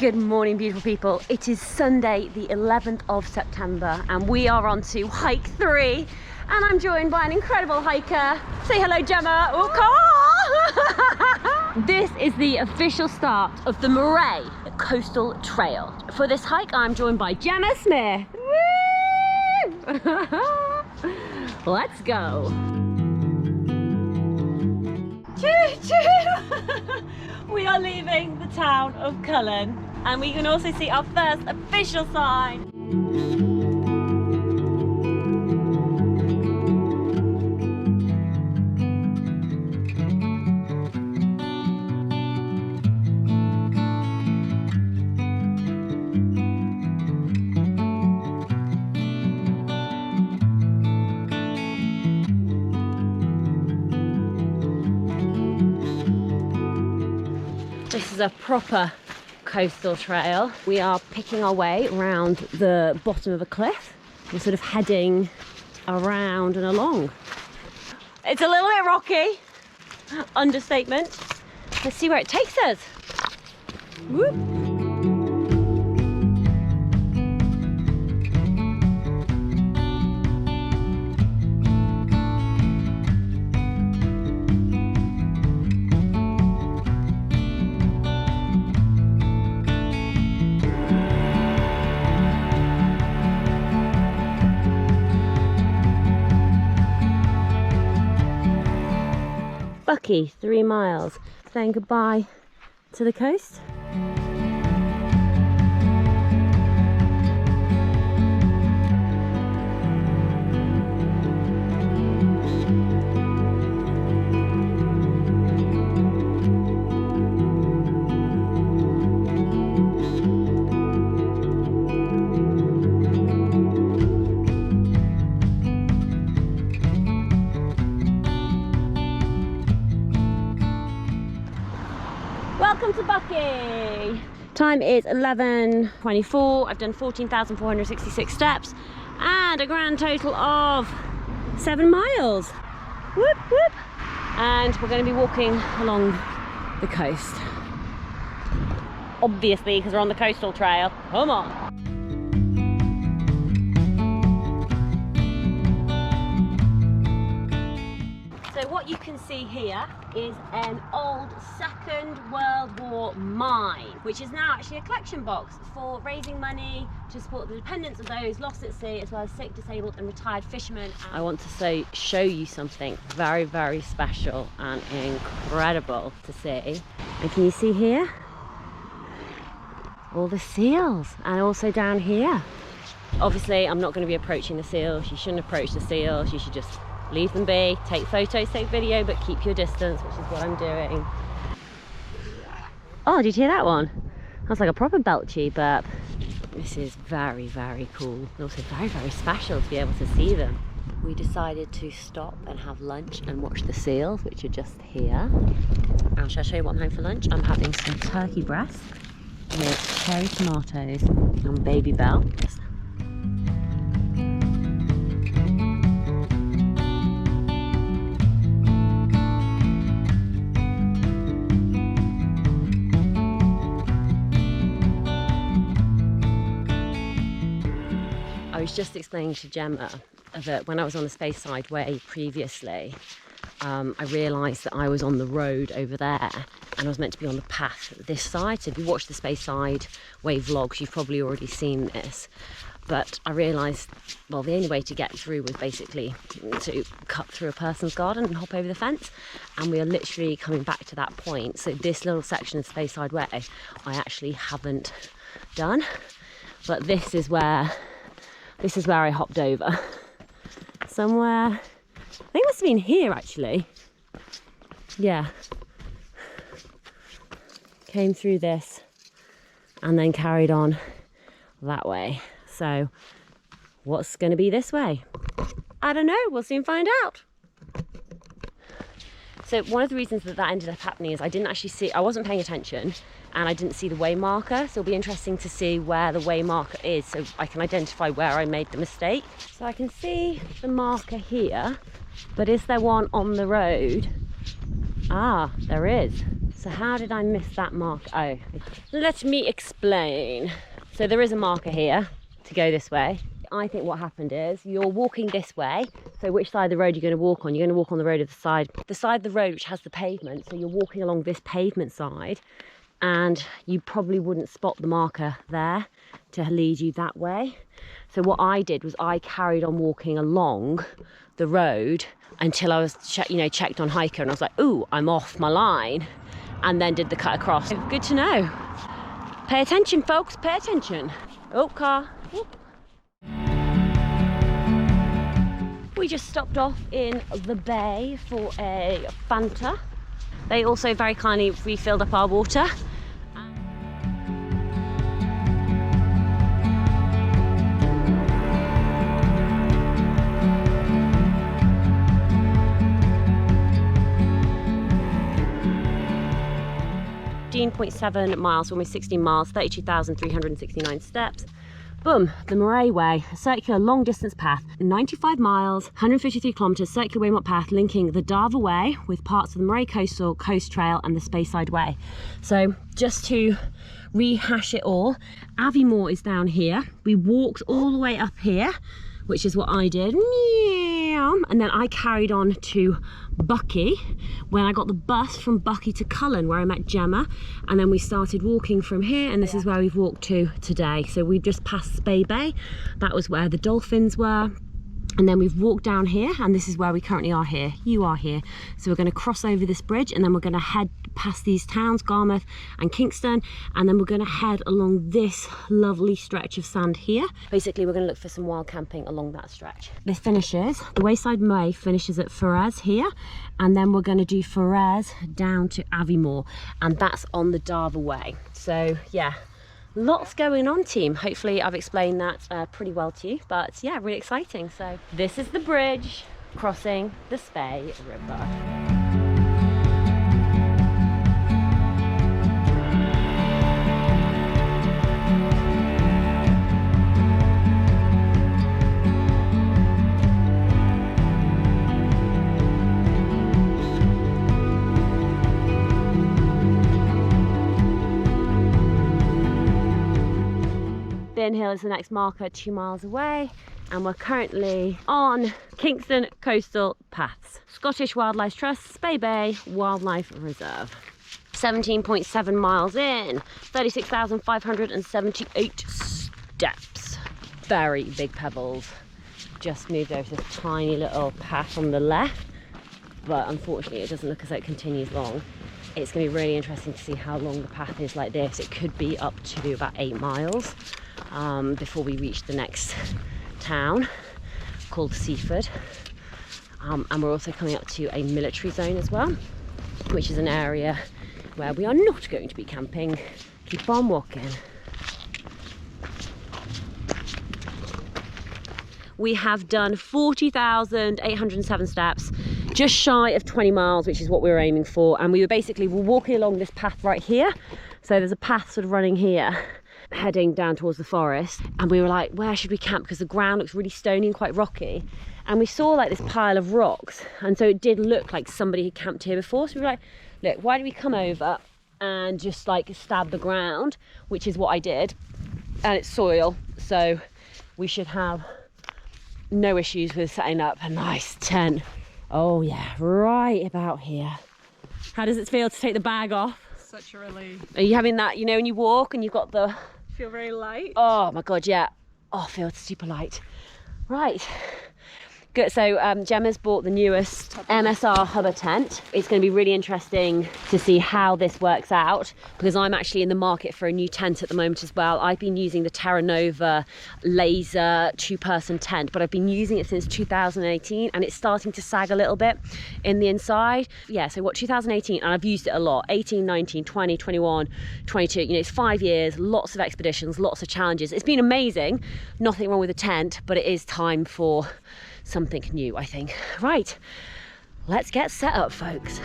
Good morning, beautiful people. It is Sunday, the 11th of September, and we are on to hike 3. And I'm joined by an incredible hiker. Say hello, Gemma. Oh, come on. This is the official start of the Moray Coastal Trail. For this hike, I'm joined by Gemma Smith. Woo! Let's go. Choo-choo! We are leaving the town of Cullen, and we can also see our first official sign. This is a proper coastal trail. We are picking our way around the bottom of a cliff. We're sort of heading around and along. It's a little bit rocky, understatement. Let's see where it takes us. Whoop. Bucky, 3 miles, saying goodbye to the coast. Welcome to Bucky. Time is 11:24. I've done 14,466 steps and a grand total of 7 miles. Whoop, whoop. And we're going to be walking along the coast. Obviously, because we're on the coastal trail. Come on. So what you can see here is an old Second World War mine, which is now actually a collection box for raising money to support the dependents of those lost at sea, as well as sick, disabled and retired fishermen. I want to show you something very, very special and incredible to see. And can you see here? All the seals, and also down here. Obviously, I'm not going to be approaching the seals. You shouldn't approach the seals. You should just leave them be, take photos, take video, but keep your distance, which is what I'm doing. Oh, did you hear that one? That's like a proper belchy burp. This is very, very cool. And also very, very special to be able to see them. We decided to stop and have lunch and watch the seals, which are just here. And shall I show you what I'm having for lunch? I'm having some turkey breast with cherry tomatoes and baby bell. I was just explaining to Gemma that when I was on the Speyside Way previously, I realised that I was on the road over there and I was meant to be on the path this side. So if you watch the Speyside Way vlogs, you've probably already seen this. But I realised, well, the only way to get through was basically to cut through a person's garden and hop over the fence. And we are literally coming back to that point. So this little section of Speyside Way, I actually haven't done. But this is where I hopped over. Somewhere, I think it must have been here actually. Yeah. Came through this and then carried on that way. So what's going to be this way? I don't know, we'll soon find out. So one of the reasons that ended up happening is I wasn't paying attention and I didn't see the way marker. So it'll be interesting to see where the way marker is so I can identify where I made the mistake. So I can see the marker here, but is there one on the road? Ah, there is. So how did I miss that marker? Oh, let me explain. So there is a marker here to go this way. I think what happened is you're walking this way. So which side of the road you're going to walk on? You're going to walk on the road of the side of the road which has the pavement. So you're walking along this pavement side, and you probably wouldn't spot the marker there to lead you that way. So what I did was I carried on walking along the road until I was checked on Hiiker, and I was like, ooh, I'm off my line, and then did the cut across. So good to know. Pay attention, folks, pay attention. Oh, car. Whoop. We just stopped off in the bay for a Fanta. They also very kindly refilled up our water. 15.7 miles, almost 16 miles, 32,369 steps. Boom, the Moray Way, a circular long distance path, 95 miles, 153 kilometres, circular waymark path linking the Darver Way with parts of the Moray Coastal Coast Trail and the Speyside Way. So just to rehash it all, Aviemore is down here. We walked all the way up here, which is what I did. And then I carried on to Bucky when I got the bus from Bucky to Cullen, where I met Gemma, and then we started walking from here, and this is where we've walked to today. So we've just passed Spey Bay, that was where the dolphins were, and then we've walked down here, and this is where we currently are here. You are here. So we're going to cross over this bridge, and then we're going to head past these towns, Garmouth and Kingston, and then we're going to head along this lovely stretch of sand here. Basically, we're going to look for some wild camping along that stretch. This finishes, the Wayside Way finishes at Ferez here, and then we're going to do Ferez down to Aviemore, and that's on the Darver Way. So yeah, lots going on, team. Hopefully I've explained that pretty well to you, but yeah, really exciting. So this is the bridge crossing the Spey River. Hill is the next marker, 2 miles away, and we're currently on Kingston Coastal Paths. Scottish Wildlife Trust, Spey Bay Wildlife Reserve. 17.7 miles in, 36,578 steps. Very big pebbles. Just moved over this tiny little path on the left, but unfortunately it doesn't look as though it continues long. It's going to be really interesting to see how long the path is like this. It could be up to about 8 miles. Before we reach the next town called Seaford, and we're also coming up to a military zone as well, which is an area where we are not going to be camping. Keep on walking. We have done 40,807 steps, just shy of 20 miles, which is what we were aiming for, and we were walking along this path right here. So there's a path sort of running here heading down towards the forest, and we were like, where should we camp, because the ground looks really stony and quite rocky, and we saw like this pile of rocks, and so it did look like somebody had camped here before. So we were like, look, why don't we come over and just like stab the ground, which is what I did, and it's soil, so we should have no issues with setting up a nice tent. Oh yeah, right about here. How does it feel to take the bag off? Such a relief. Are you having that, you know, when you walk and you've got the... Feel very light. Oh my God, yeah. Oh, I feel super light. Right. Good. So Gemma's bought the newest MSR Hubba tent. It's going to be really interesting to see how this works out, because I'm actually in the market for a new tent at the moment as well. I've been using the Terra Nova laser 2-person tent, but I've been using it since 2018, and it's starting to sag a little bit in the inside. Yeah, so what, 2018, and I've used it a lot. 18, 19, 20, 21, 22, you know, it's 5 years, lots of expeditions, lots of challenges. It's been amazing. Nothing wrong with the tent, but it is time for something new, I think. Right, let's get set up, folks.